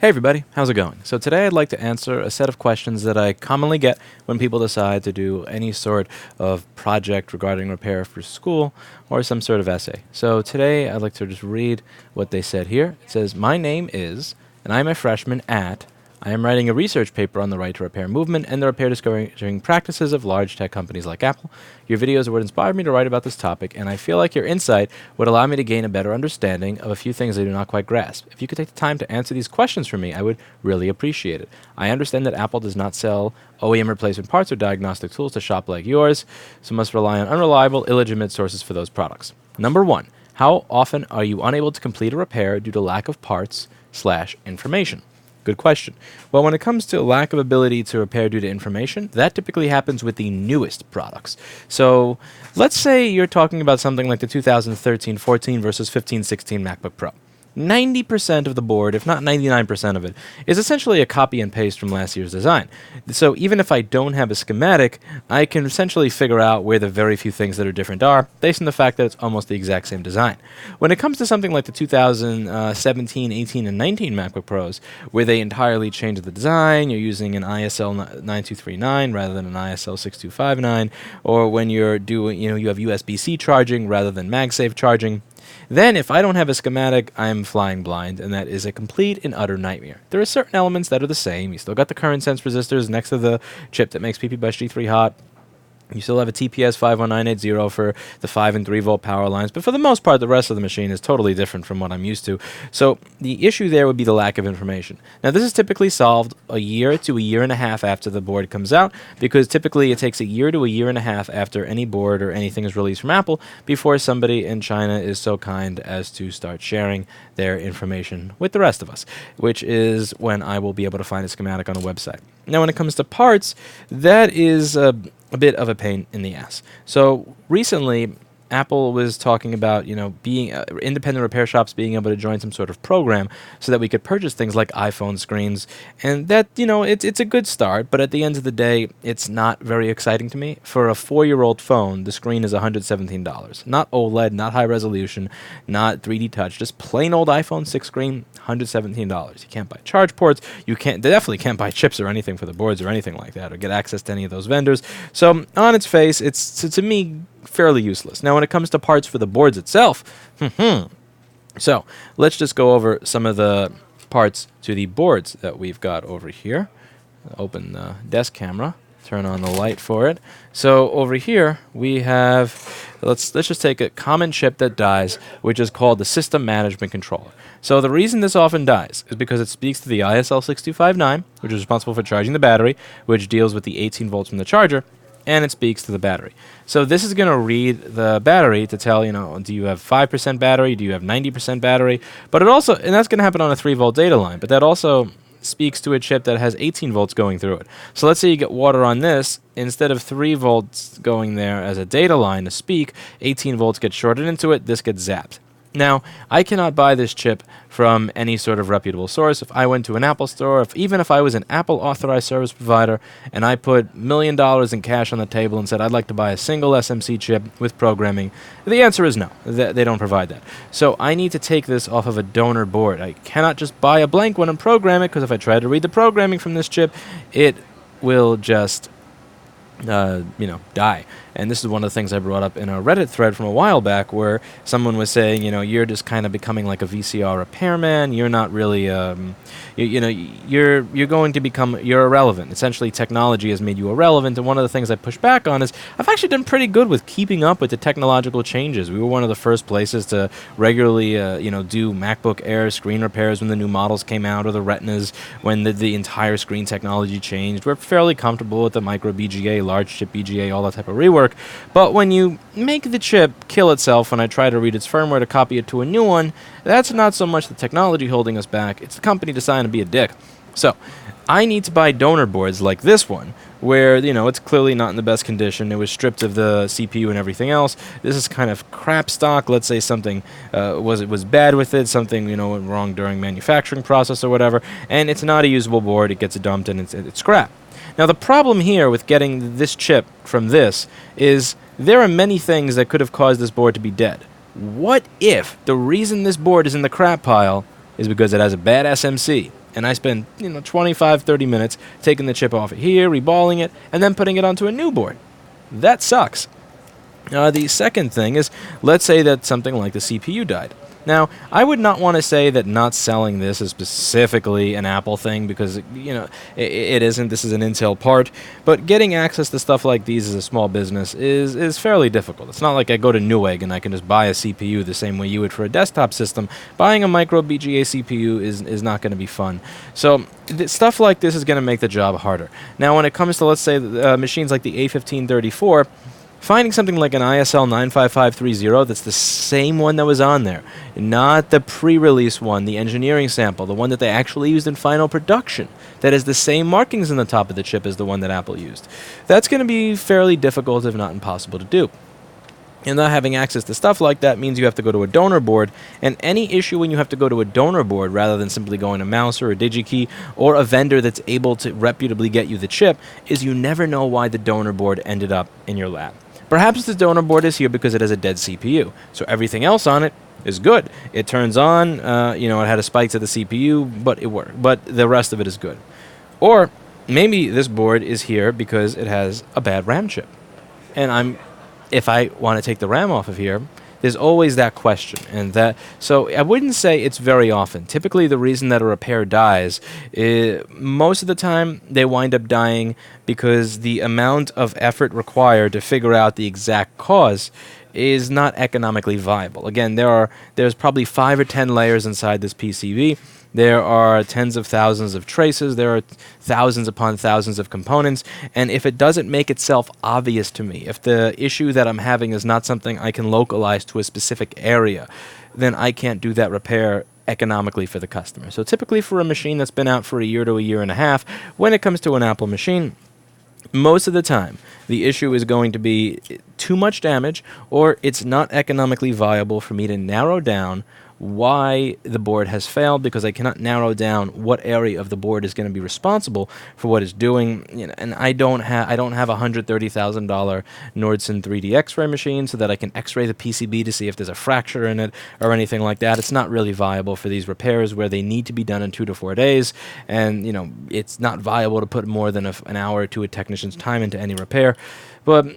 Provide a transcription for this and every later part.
Hey everybody, how's it going? So today I'd like to answer a set of questions that I commonly get when people decide to do any sort of project regarding repair for school or some sort of essay. So today I'd like to just read what they said here. It says, "My name is, and I'm a freshman at, I am writing a research paper on the right to repair movement and the repair discouraging practices of large tech companies like Apple. Your videos are what inspired me to write about this topic, and I feel like your insight would allow me to gain a better understanding of a few things I do not quite grasp. If you could take the time to answer these questions for me, I would really appreciate it. I understand that Apple does not sell OEM replacement parts or diagnostic tools to shop like yours, so must rely on unreliable, illegitimate sources for those products. Number one, how often are you unable to complete a repair due to lack of parts/information? Good question. Well, when it comes to lack of ability to repair due to information, that typically happens with the newest products. So let's say you're talking about something like the 2013-14 versus 15-16 MacBook Pro. 90% of the board, if not 99% of it, is essentially a copy and paste from last year's design. So even if I don't have a schematic, I can essentially figure out where the very few things that are different are, based on the fact that it's almost the exact same design. When it comes to something like the 2017, 18, and 19 MacBook Pros, where they entirely changed the design, you're using an ISL 9239 rather than an ISL 6259, or when you're doing, you have USB-C charging rather than MagSafe charging, then, if I don't have a schematic, I'm flying blind, and that is a complete and utter nightmare. There are certain elements that are the same. You still got the current sense resistors next to the chip that makes PP-Bus G3 hot. You still have a TPS 51980 for the 5 and 3 volt power lines, but for the most part, the rest of the machine is totally different from what I'm used to. So the issue there would be the lack of information. Now, this is typically solved a year to a year and a half after the board comes out, because typically it takes a year to a year and a half after any board or anything is released from Apple before somebody in China is so kind as to start sharing their information with the rest of us, which is when I will be able to find a schematic on a website. Now, when it comes to parts, that is a bit of a pain in the ass. So recently, Apple was talking about, being independent repair shops being able to join some sort of program so that we could purchase things like iPhone screens, and that, it's a good start, but at the end of the day, it's not very exciting to me. For a 4-year-old phone, the screen is $117. Not OLED, not high resolution, not 3D touch, just plain old iPhone 6 screen, $117. You can't buy charge ports, they definitely can't buy chips or anything for the boards or anything like that, or get access to any of those vendors. So on its face, it's, to me, fairly useless. Now, when it comes to parts for the boards itself, so let's just go over some of the parts to the boards that we've got over here. Open the desk camera, turn on the light for it. So over here we have, let's just take a common chip that dies, which is called the System Management Controller. So the reason this often dies is because it speaks to the ISL 6259, which is responsible for charging the battery, which deals with the 18 volts from the charger, and it speaks to the battery. So this is going to read the battery to tell, do you have 5% battery, do you have 90% battery, but it also, and that's going to happen on a 3-volt data line, but that also speaks to a chip that has 18 volts going through it. So let's say you get water on this, instead of 3 volts going there as a data line to speak, 18 volts get shorted into it, this gets zapped. Now, I cannot buy this chip from any sort of reputable source. If I went to an Apple store, even if I was an Apple authorized service provider and I put $1 million in cash on the table and said I'd like to buy a single SMC chip with programming, the answer is no. They don't provide that. So I need to take this off of a donor board. I cannot just buy a blank one and program it, because if I try to read the programming from this chip, it will just die. And this is one of the things I brought up in a Reddit thread from a while back, where someone was saying, you're just kind of becoming like a VCR repairman. You're not really, you're going to become, you're irrelevant. Essentially, technology has made you irrelevant. And one of the things I push back on is I've actually done pretty good with keeping up with the technological changes. We were one of the first places to regularly, do MacBook Air screen repairs when the new models came out, or the Retinas when the entire screen technology changed. We're fairly comfortable with the micro BGA, large chip BGA, all that type of rework. But when you make the chip kill itself when I try to read its firmware to copy it to a new one, that's not so much the technology holding us back, it's the company deciding to be a dick. So I need to buy donor boards like this one, where, it's clearly not in the best condition. It was stripped of the CPU and everything else. This is kind of crap stock. Let's say something was bad with it, something, went wrong during manufacturing process or whatever, and it's not a usable board. It gets dumped and it's crap. Now, the problem here with getting this chip from this is there are many things that could have caused this board to be dead. What if the reason this board is in the crap pile is because it has a bad SMC? And I spend 25, 30 minutes taking the chip off of here, reballing it, and then putting it onto a new board. That sucks. The second thing is, let's say that something like the CPU died. Now, I would not want to say that not selling this is specifically an Apple thing because, it isn't. This is an Intel part. But getting access to stuff like these as a small business is fairly difficult. It's not like I go to Newegg and I can just buy a CPU the same way you would for a desktop system. Buying a micro BGA CPU is not going to be fun. So stuff like this is going to make the job harder. Now, when it comes to, let's say, machines like the A1534, finding something like an ISL 95530 that's the same one that was on there, not the pre-release one, the engineering sample, the one that they actually used in final production, that has the same markings in the top of the chip as the one that Apple used. That's going to be fairly difficult, if not impossible, to do. And not having access to stuff like that means you have to go to a donor board, and any issue when you have to go to a donor board rather than simply going to Mouse or a DigiKey or a vendor that's able to reputably get you the chip is you never know why the donor board ended up in your lab. Perhaps the donor board is here because it has a dead CPU, so everything else on it is good. It turns on, it had a spike to the CPU, but it worked. But the rest of it is good. Or maybe this board is here because it has a bad RAM chip. And if I want to take the RAM off of here, there's always that question. So I wouldn't say it's very often. Typically, the reason that a repair dies is most of the time they wind up dying because the amount of effort required to figure out the exact cause is not economically viable. Again, there's probably 5 or 10 layers inside this PCB. There are tens of thousands of traces. There are thousands upon thousands of components. And if it doesn't make itself obvious to me, if the issue that I'm having is not something I can localize to a specific area, then I can't do that repair economically for the customer. So typically for a machine that's been out for a year to a year and a half, when it comes to an Apple machine, most of the time, the issue is going to be too much damage, or it's not economically viable for me to narrow down why the board has failed, because I cannot narrow down what area of the board is going to be responsible for what it's doing. And I don't have a $130,000 Nordson 3D X-ray machine so that I can X-ray the PCB to see if there's a fracture in it or anything like that. It's not really viable for these repairs where they need to be done in 2 to 4 days, and it's not viable to put more than an hour or two of technician's time into any repair. But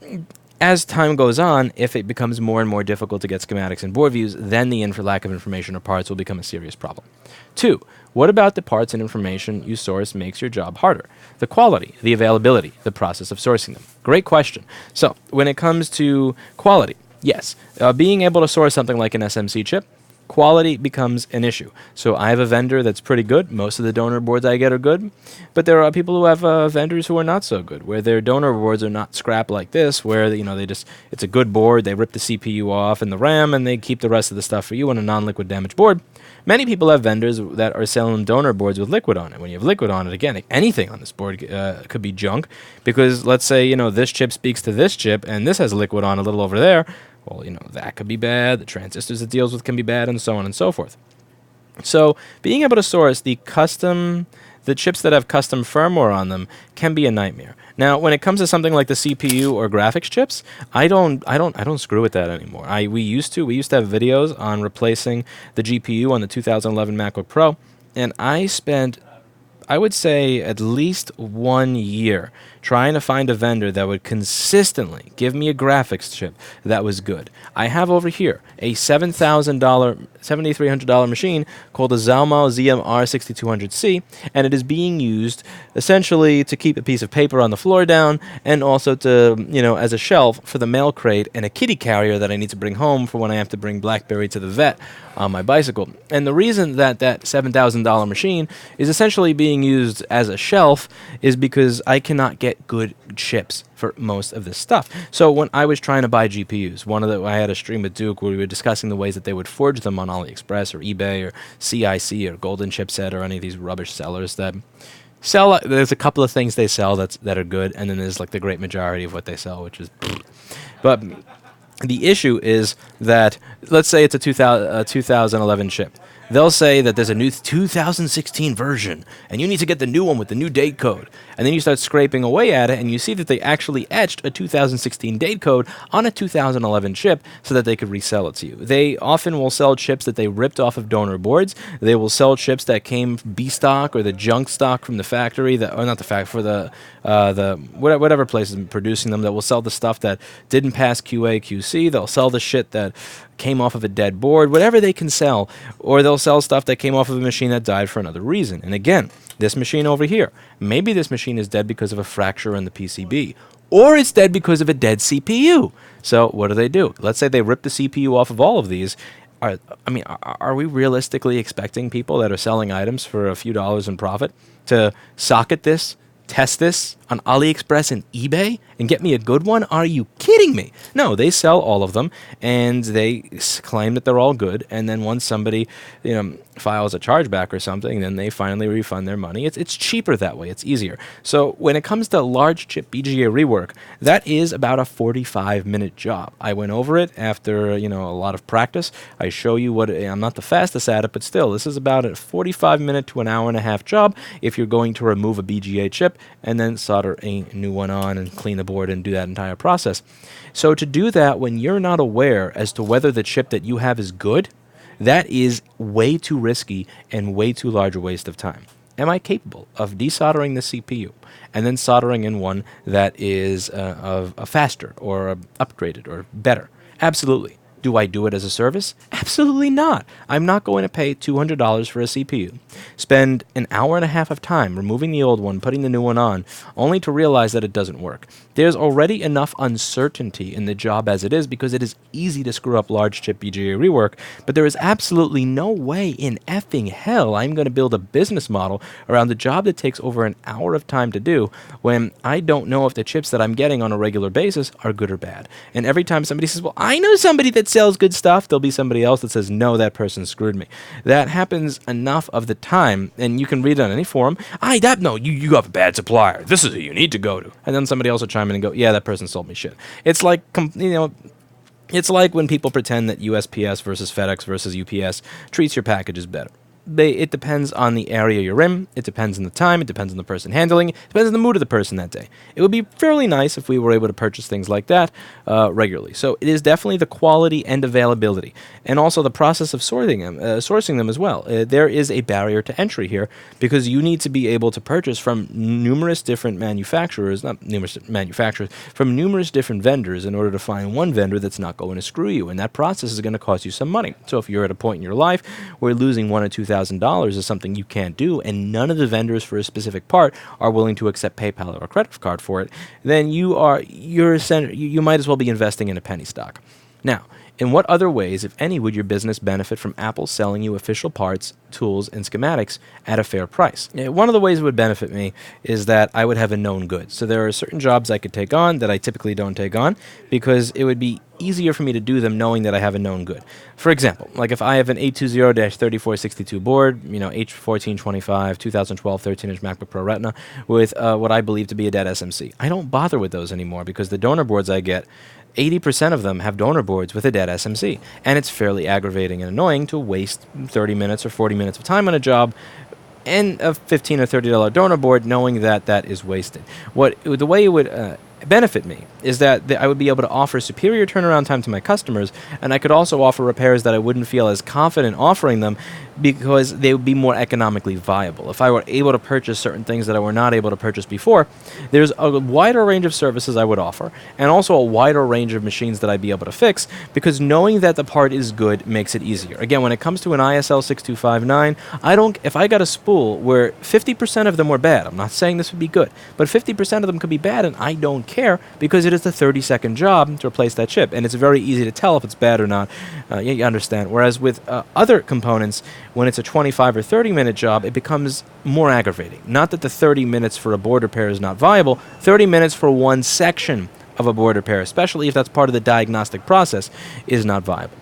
as time goes on, if it becomes more and more difficult to get schematics and board views, then the lack of information or parts will become a serious problem. 2, what about the parts and information you source makes your job harder? The quality, the availability, the process of sourcing them. Great question. So when it comes to quality, yes, being able to source something like an SMC chip, quality becomes an issue. So I have a vendor that's pretty good. Most of the donor boards I get are good. But there are people who have vendors who are not so good, where their donor boards are not scrap like this, where it's a good board, they rip the CPU off and the RAM, and they keep the rest of the stuff for you on a non-liquid damaged board. Many people have vendors that are selling donor boards with liquid on it. When you have liquid on it, again, anything on this board could be junk, because let's say, this chip speaks to this chip, and this has liquid on a little over there. Well, that could be bad. The transistors it deals with can be bad, and so on and so forth. So being able to source the chips that have custom firmware on them can be a nightmare. Now, when it comes to something like the CPU or graphics chips, I don't screw with that anymore. We used to have videos on replacing the GPU on the 2011 MacBook Pro, and I spent, I would say, at least 1 year trying to find a vendor that would consistently give me a graphics chip that was good. I have over here a $7,300 machine called a Zalmo ZMR6200C, and it is being used essentially to keep a piece of paper on the floor down, and also to, as a shelf for the mail crate and a kitty carrier that I need to bring home for when I have to bring BlackBerry to the vet on my bicycle. And the reason that $7,000 machine is essentially being used as a shelf is because I cannot get good chips for most of this stuff. So when I was trying to buy GPUs, I had a stream with Duke where we were discussing the ways that they would forge them on AliExpress or eBay or CIC or Golden Chipset or any of these rubbish sellers that sell. There's a couple of things they sell that are good, and then there's like the great majority of what they sell, which is but the issue is that, let's say it's a 2011 chip. they'll say that there's a new 2016 version, and you need to get the new one with the new date code. And then you start scraping away at it, and you see that they actually etched a 2016 date code on a 2011 chip so that they could resell it to you. They often will sell chips that they ripped off of donor boards. They will sell chips that came B stock or the junk stock from the factory, or not the factory, for the whatever place is producing them, that will sell the stuff that didn't pass QA, QC. They'll sell the shit that came off of a dead board, whatever they can sell, or they'll sell stuff that came off of a machine that died for another reason. And again, this machine over here, maybe this machine is dead because of a fracture in the PCB, or it's dead because of a dead CPU. So what do? Let's say they rip the CPU off of all of these. Are we realistically expecting people that are selling items for a few dollars in profit to socket this, test this on AliExpress and eBay and get me a good one? Are you kidding me? No, they sell all of them and they claim that they're all good. And then once somebody, files a chargeback or something, then they finally refund their money. It's cheaper that way. It's easier. So when it comes to large chip BGA rework, that is about a 45-minute job. I went over it after, a lot of practice. I show you I'm not the fastest at it, but still, this is about a 45-minute to an hour and a half job if you're going to remove a BGA chip and then solder a new one on and clean the board and do that entire process. So to do that when you're not aware as to whether the chip that you have is good, that is way too risky and way too large a waste of time. Am I capable of desoldering the CPU and then soldering in one that is faster or upgraded or better? Absolutely. Do I do it as a service? Absolutely not. I'm not going to pay $200 for a CPU, spend an hour and a half of time removing the old one, putting the new one on, only to realize that it doesn't work. There's already enough uncertainty in the job as it is because it is easy to screw up large chip BGA rework, but there is absolutely no way in effing hell I'm going to build a business model around the job that takes over an hour of time to do when I don't know if the chips that I'm getting on a regular basis are good or bad. And every time somebody says, well, I know somebody that sells good stuff, there'll be somebody else that says, no, that person screwed me. That happens enough of the time, and you can read it on any forum. You have a bad supplier. This is who you need to go to. And then somebody else will chime in and go, yeah, that person sold me shit. It's like, it's like when people pretend that USPS versus FedEx versus UPS treats your packages better. It depends on the area you're in, it depends on the time, it depends on the person handling, it depends on the mood of the person that day. It would be fairly nice if we were able to purchase things like that regularly. So it is definitely the quality and availability, and also the process of sourcing them as well. There is a barrier to entry here because you need to be able to purchase from numerous different from numerous different vendors in order to find one vendor that's not going to screw you, and that process is going to cost you some money. So if you're at a point in your life where losing $1,000 or $2,000 is something you can't do, and none of the vendors for a specific part are willing to accept PayPal or a credit card for it, then you might as well be investing in a penny stock. Now, in what other ways, if any, would your business benefit from Apple selling you official parts, tools, and schematics at a fair price? One of the ways it would benefit me is that I would have a known good. So there are certain jobs I could take on that I typically don't take on because it would be easier for me to do them knowing that I have a known good. For example, like if I have an 820-3462 board, H1425, 2012 13-inch MacBook Pro Retina with what I believe to be a dead SMC. I don't bother with those anymore because the donor boards I get, 80% of them have donor boards with a dead SMC, and it's fairly aggravating and annoying to waste 30 minutes or 40 minutes of time on a job and a $15 or $30 donor board knowing that that is wasted. The way it would benefit me is that I would be able to offer superior turnaround time to my customers, and I could also offer repairs that I wouldn't feel as confident offering them because they would be more economically viable. If I were able to purchase certain things that I were not able to purchase before, there's a wider range of services I would offer, and also a wider range of machines that I'd be able to fix, because knowing that the part is good makes it easier. Again, when it comes to an ISL 6259, if I got a spool where 50% of them were bad, I'm not saying this would be good, but 50% of them could be bad, and I don't care because it is a 30-second job to replace that chip, and it's very easy to tell if it's bad or not. You understand. Whereas with other components, when it's a 25 or 30-minute job, it becomes more aggravating. Not that the 30 minutes for a board repair is not viable, 30 minutes for one section of a board repair, especially if that's part of the diagnostic process, is not viable.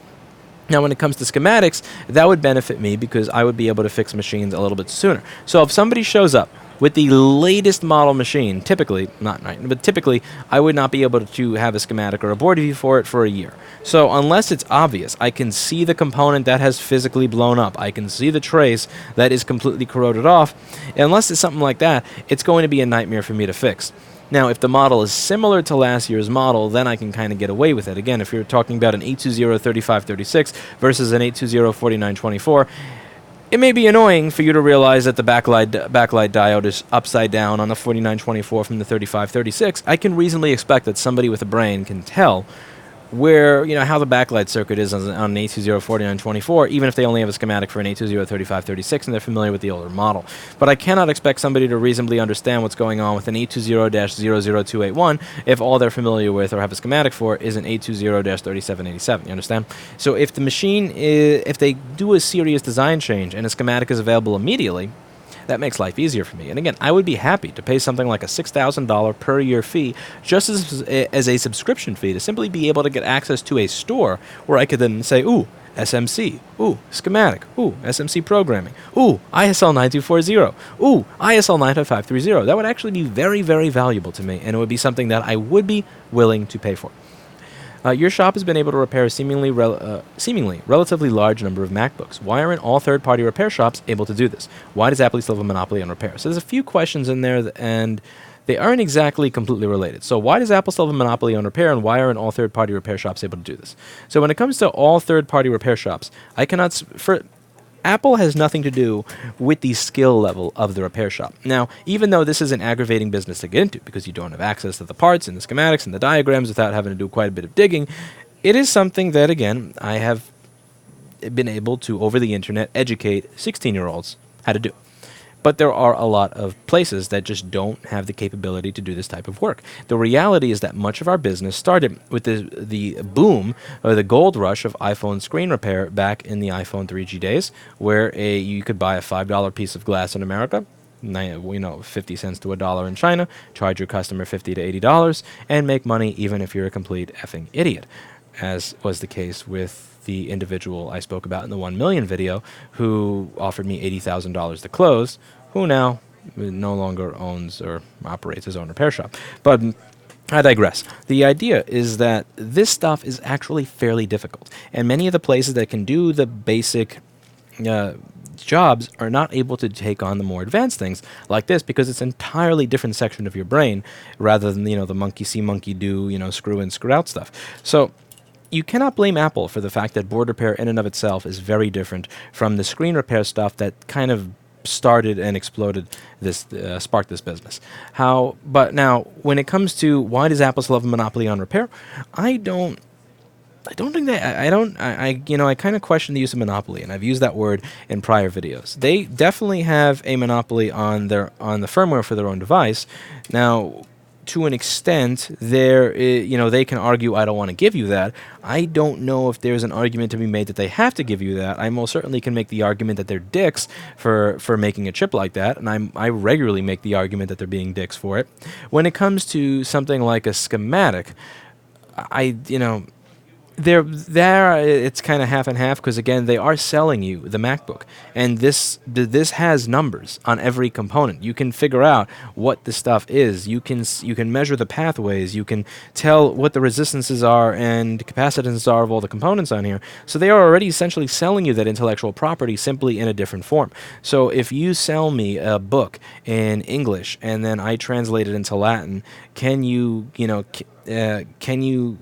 Now, when it comes to schematics, that would benefit me because I would be able to fix machines a little bit sooner. So if somebody shows up With the latest model machine, typically, not right, but typically, I would not be able to have a schematic or a board view for it for a year. So unless it's obvious, I can see the component that has physically blown up. I can see the trace that is completely corroded off. Unless it's something like that, it's going to be a nightmare for me to fix. Now, if the model is similar to last year's model, then I can kind of get away with it. Again, if you're talking about an 820-3536 versus an 820-4924, it may be annoying for you to realize that the backlight diode is upside down on the 4924 from the 3536. I can reasonably expect that somebody with a brain can tell where, how the backlight circuit is on an 820-4924, even if they only have a schematic for an 820-3536 and they're familiar with the older model. But I cannot expect somebody to reasonably understand what's going on with an 820-00281 if all they're familiar with or have a schematic for is an 820-3787. You understand? So if the machine if they do a serious design change and a schematic is available immediately, that makes life easier for me. And again, I would be happy to pay something like a $6,000 per year fee just as a subscription fee to simply be able to get access to a store where I could then say, ooh, SMC, ooh, schematic, ooh, SMC programming, ooh, ISL 9240, ooh, ISL 95530. That would actually be very, very valuable to me, and it would be something that I would be willing to pay for. Your shop has been able to repair a seemingly relatively large number of MacBooks. Why aren't all third-party repair shops able to do this? Why does Apple still have a monopoly on repair? So there's a few questions in there, and they aren't exactly completely related. So why does Apple still have a monopoly on repair, and why aren't all third-party repair shops able to do this? So when it comes to all third-party repair shops, I cannot... Apple has nothing to do with the skill level of the repair shop. Now, even though this is an aggravating business to get into because you don't have access to the parts and the schematics and the diagrams without having to do quite a bit of digging, it is something that, again, I have been able to, over the internet, educate 16-year-olds how to do. But there are a lot of places that just don't have the capability to do this type of work. The reality is that much of our business started with the boom or the gold rush of iPhone screen repair back in the iPhone 3G days, where you could buy a $5 piece of glass in America, 50 cents to $1 in China, charge your customer $50 to $80, and make money even if you're a complete effing idiot, as was the case with the individual I spoke about in the 1 million video who offered me $80,000 to close, who now no longer owns or operates his own repair shop. But I digress. The idea is that this stuff is actually fairly difficult, and many of the places that can do the basic jobs are not able to take on the more advanced things like this because it's an entirely different section of your brain rather than, the monkey see, monkey do, screw in, screw out stuff. So you cannot blame Apple for the fact that board repair in and of itself is very different from the screen repair stuff that kind of started and exploded this, sparked this business. But now, when it comes to why does Apple still have a monopoly on repair, I kind of question the use of monopoly, and I've used that word in prior videos. They definitely have a monopoly on the firmware for their own device. Now, to an extent, they can argue, I don't want to give you that. I don't know if there's an argument to be made that they have to give you that. I most certainly can make the argument that they're dicks for making a chip like that, and I regularly make the argument that they're being dicks for it. When it comes to something like a schematic, it's kind of half and half because, again, they are selling you the MacBook, and this has numbers on every component. You can figure out what the stuff is. You can measure the pathways. You can tell what the resistances are and capacitances are of all the components on here. So they are already essentially selling you that intellectual property simply in a different form. So if you sell me a book in English and then I translate it into Latin, can you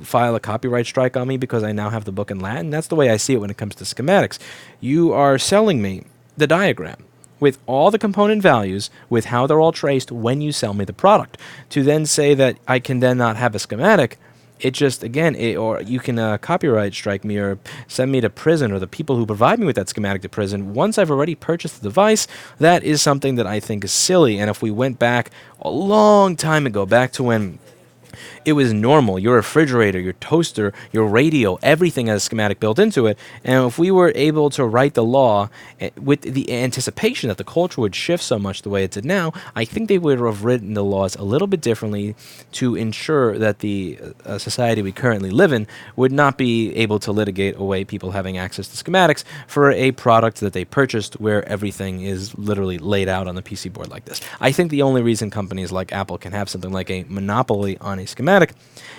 file a copyright strike on me because I now have the book in Latin? That's the way I see it when it comes to schematics. You are selling me the diagram with all the component values, with how they're all traced when you sell me the product. To then say that I can then not have a schematic, it just, again, or you can copyright strike me or send me to prison, or the people who provide me with that schematic to prison. Once I've already purchased the device, that is something that I think is silly. And if we went back a long time ago, back to when It was normal. Your refrigerator, your toaster, your radio, everything has a schematic built into it. And if we were able to write the law with the anticipation that the culture would shift so much the way it did now, I think they would have written the laws a little bit differently to ensure that the society we currently live in would not be able to litigate away people having access to schematics for a product that they purchased where everything is literally laid out on the PC board like this. I think the only reason companies like Apple can have something like a monopoly on a schematic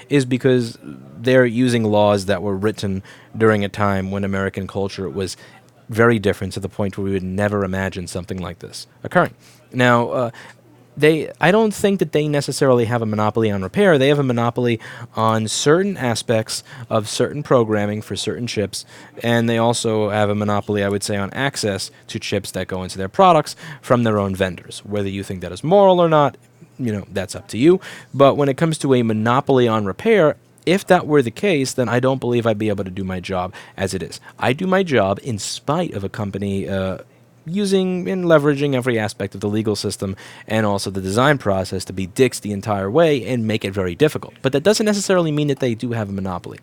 is because they're using laws that were written during a time when American culture was very different to the point where we would never imagine something like this occurring. Now, I don't think that they necessarily have a monopoly on repair. They have a monopoly on certain aspects of certain programming for certain chips, and they also have a monopoly, I would say, on access to chips that go into their products from their own vendors. Whether you think that is moral or not, that's up to you. But when it comes to a monopoly on repair, if that were the case, then I don't believe I'd be able to do my job as it is. I do my job in spite of a company using and leveraging every aspect of the legal system and also the design process to be dicks the entire way and make it very difficult. But that doesn't necessarily mean that they do have a monopoly.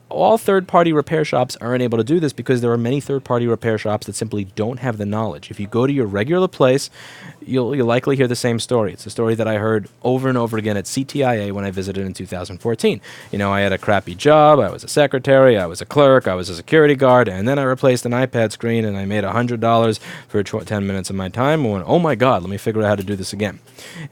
All third-party repair shops aren't able to do this because there are many third-party repair shops that simply don't have the knowledge. If you go to your regular place, you'll likely hear the same story. It's a story that I heard over and over again at CTIA when I visited in 2014. I had a crappy job, I was a secretary, I was a clerk, I was a security guard, and then I replaced an iPad screen and I made $100 for 10 minutes of my time and went, oh my God, let me figure out how to do this again.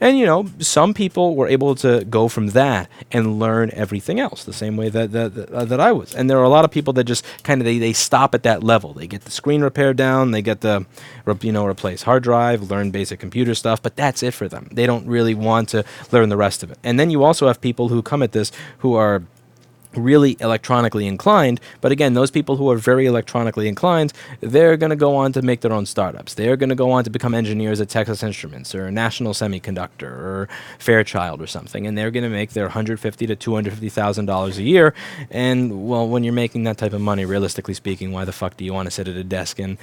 And, some people were able to go from that and learn everything else the same way that I was. And there are a lot of people that just kind of, they stop at that level. They get the screen repair down, they get the, replace hard drive, learn basic computer stuff, but that's it for them. They don't really want to learn the rest of it. And then you also have people who come at this who are really electronically inclined, but again, those people who are very electronically inclined, they're going to go on to make their own startups. They're going to go on to become engineers at Texas Instruments or National Semiconductor or Fairchild or something, and they're going to make their $150,000 to $250,000 a year. And well, when you're making that type of money, realistically speaking, why the fuck do you want to sit at a desk and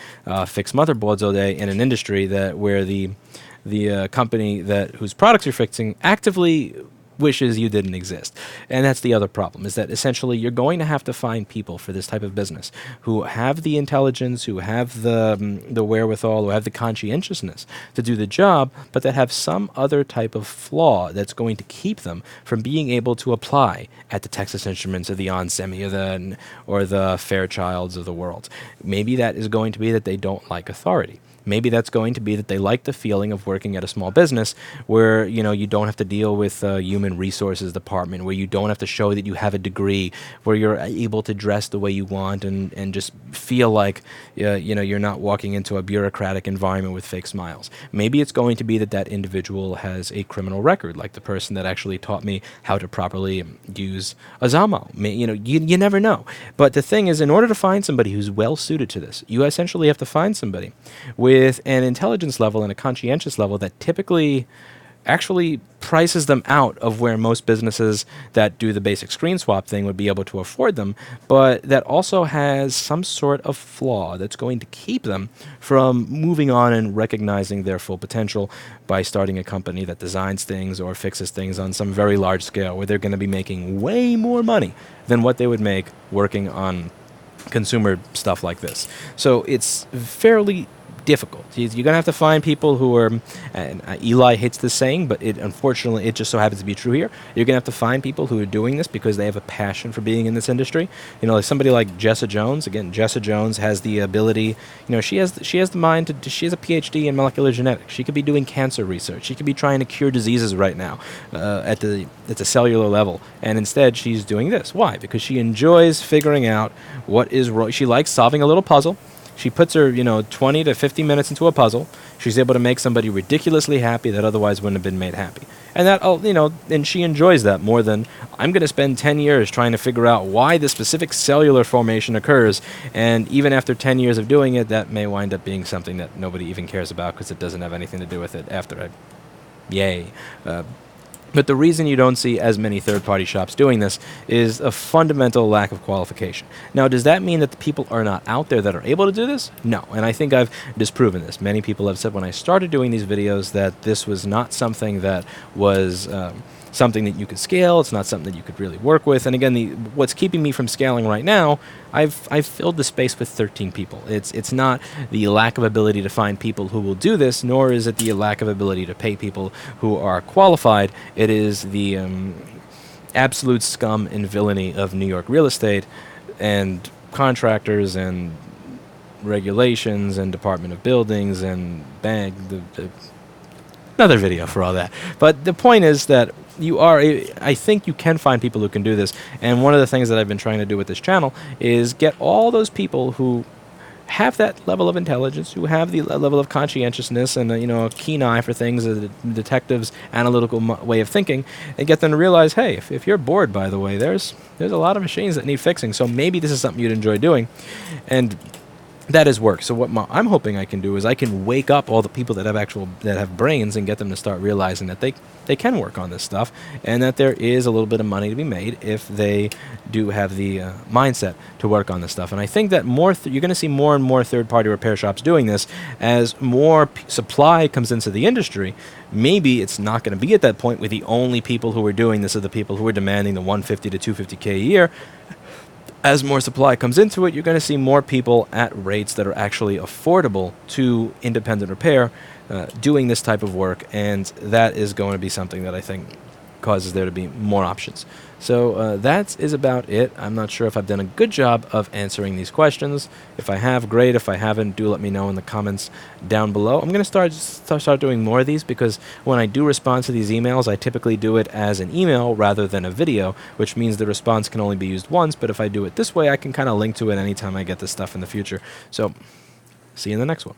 fix motherboards all day in an industry where the company whose products you're fixing actively wishes you didn't exist? And that's the other problem, is that essentially you're going to have to find people for this type of business who have the intelligence, who have the wherewithal, who have the conscientiousness to do the job, but that have some other type of flaw that's going to keep them from being able to apply at the Texas Instruments or the onsemi or the Fairchilds of the world. Maybe that is going to be that they don't like authority. Maybe that's going to be that they like the feeling of working at a small business where, you don't have to deal with a human resources department, where you don't have to show that you have a degree, where you're able to dress the way you want and just feel like, you're not walking into a bureaucratic environment with fake smiles. Maybe it's going to be that individual has a criminal record, like the person that actually taught me how to properly use a Zamo. You never know. But the thing is, in order to find somebody who's well suited to this, you essentially have to find somebody with an intelligence level and a conscientious level that typically actually prices them out of where most businesses that do the basic screen swap thing would be able to afford them, but that also has some sort of flaw that's going to keep them from moving on and recognizing their full potential by starting a company that designs things or fixes things on some very large scale where they're going to be making way more money than what they would make working on consumer stuff like this. So it's fairly difficult. You're going to have to find people who are, and Eli hates this saying, but unfortunately it just so happens to be true here. You're going to have to find people who are doing this because they have a passion for being in this industry. Like somebody like Jessa Jones. Again, Jessa Jones has the ability, she has the mind she has a PhD in molecular genetics. She could be doing cancer research. She could be trying to cure diseases right now at the cellular level. And instead she's doing this. Why? Because she enjoys figuring out what is wrong. She likes solving a little puzzle. She puts her, 20 to 50 minutes into a puzzle. She's able to make somebody ridiculously happy that otherwise wouldn't have been made happy. And that, and she enjoys that more than I'm going to spend 10 years trying to figure out why the specific cellular formation occurs. And even after 10 years of doing it, that may wind up being something that nobody even cares about because it doesn't have anything to do with it after. Yay. But the reason you don't see as many third-party shops doing this is a fundamental lack of qualification. Now, does that mean that the people are not out there that are able to do this? No, and I think I've disproven this. Many people have said when I started doing these videos that this was not something that was something that you could scale. It's not something that you could really work with. And again, what's keeping me from scaling right now, I've filled the space with 13 people. It's not the lack of ability to find people who will do this, nor is it the lack of ability to pay people who are qualified. It is the absolute scum and villainy of New York real estate and contractors and regulations and Department of Buildings and another video for all that. But the point is that I think you can find people who can do this. And one of the things that I've been trying to do with this channel is get all those people who have that level of intelligence, who have the level of conscientiousness and a keen eye for things, a detective's analytical way of thinking, and get them to realize, hey, if you're bored, by the way, there's a lot of machines that need fixing, so maybe this is something you'd enjoy doing. And that is work. So what I'm hoping I can do is I can wake up all the people that have brains and get them to start realizing that they can work on this stuff, and that there is a little bit of money to be made if they do have the mindset to work on this stuff. And I think that you're going to see more and more third-party repair shops doing this as more supply comes into the industry. Maybe it's not going to be at that point where the only people who are doing this are the people who are demanding the 150 to 250K a year. As more supply comes into it, you're going to see more people at rates that are actually affordable to independent repair doing this type of work, and that is going to be something that I think causes there to be more options. So that is about it. I'm not sure if I've done a good job of answering these questions. If I have, great. If I haven't, do let me know in the comments down below. I'm going to start doing more of these, because when I do respond to these emails, I typically do it as an email rather than a video, which means the response can only be used once. But if I do it this way, I can kind of link to it anytime I get this stuff in the future. So see you in the next one.